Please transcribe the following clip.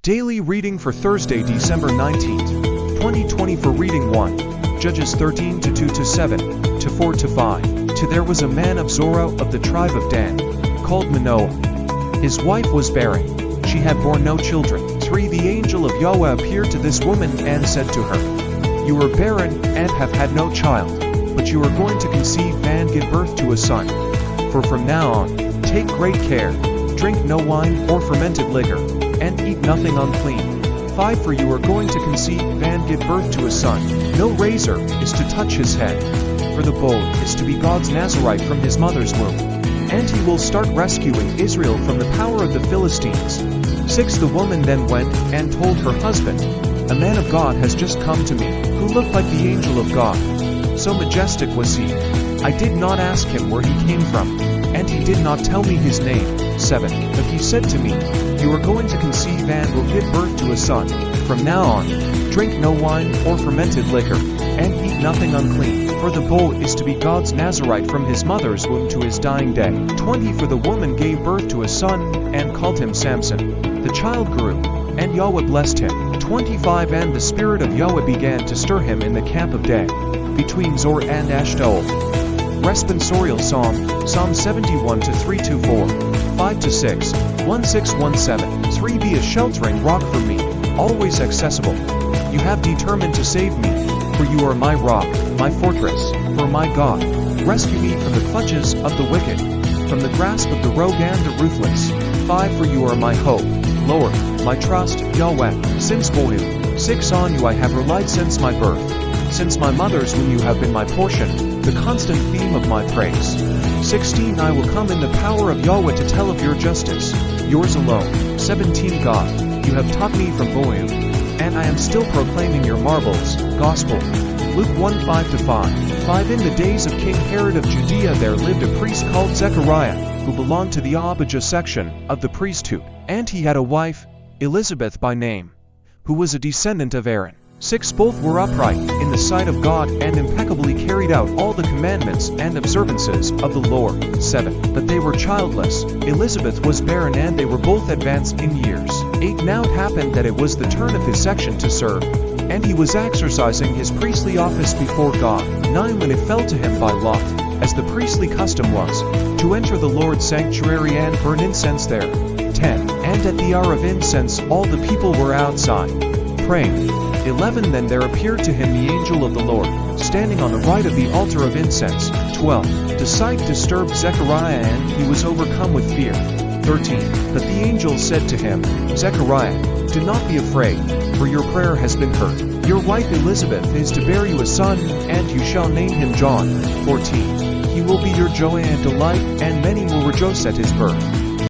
Daily reading for Thursday, December 19th, 2020 for reading 1. Judges 13 to 2 to 7 to 4 to 5. To there was a man of Zorah of the tribe of Dan, called Manoah. His wife was barren. She had borne no children. 3. The angel of Yahweh appeared to this woman and said to her, You are barren and have had no child, but you are going to conceive and give birth to a son. For from now on, take great care, drink no wine or fermented liquor, and eat nothing unclean. 5. For you are going to conceive and give birth to a son. No razor is to touch his head, for the bow is to be God's Nazarite from his mother's womb. And he will start rescuing Israel from the power of the Philistines. 6. The woman then went and told her husband, A man of God has just come to me, who looked like the angel of God. So majestic was he. I did not ask him where he came from, and he did not tell me his name. 7. But he said to me, You are going to conceive and will give birth to a son. From now on, drink no wine or fermented liquor, and eat nothing unclean, for the bow is to be God's Nazarite from his mother's womb to his dying day. 20. For the woman gave birth to a son, and called him Samson. The child grew, and Yahweh blessed him. 25. And the Spirit of Yahweh began to stir him in the camp of Dan, between Zor and Ashdod. Responsorial Psalm 71 to 3 to 4, 5 to 6, 1617. 3. Be a sheltering rock for me, always accessible. You have determined to save me, for you are my rock, my fortress, for my God. Rescue me from the clutches of the wicked, from the grasp of the rogue and the ruthless. 5. For you are my hope, Lord, my trust, Yahweh, since boyhood. 6. On you I have relied since my birth. Since my mother's womb you have been my portion, the constant theme of my praise. 16. I will come in the power of Yahweh to tell of your justice, yours alone. 17. God, you have taught me from boyhood, and I am still proclaiming your marvels. Gospel. Luke 1 5 to 5. 5. In the days of King Herod of Judea there lived a priest called Zechariah, who belonged to the Abijah section of the priesthood, and he had a wife, Elizabeth by name, who was a descendant of Aaron. 6. Both were upright in the sight of God and impeccably carried out all the commandments and observances of the Lord. 7. But they were childless. Elizabeth was barren and they were both advanced in years. 8. Now it happened that it was the turn of his section to serve, and he was exercising his priestly office before God. 9. When it fell to him by lot, as the priestly custom was, to enter the Lord's sanctuary and burn incense there. 10. And at the hour of incense all the people were outside, praying. 11. Then there appeared to him the angel of the Lord, standing on the right of the altar of incense. 12. The sight disturbed Zechariah and he was overcome with fear. 13. But the angel said to him, Zechariah, do not be afraid, for your prayer has been heard. Your wife Elizabeth is to bear you a son, and you shall name him John. 14. He will be your joy and delight, and many will rejoice at his birth.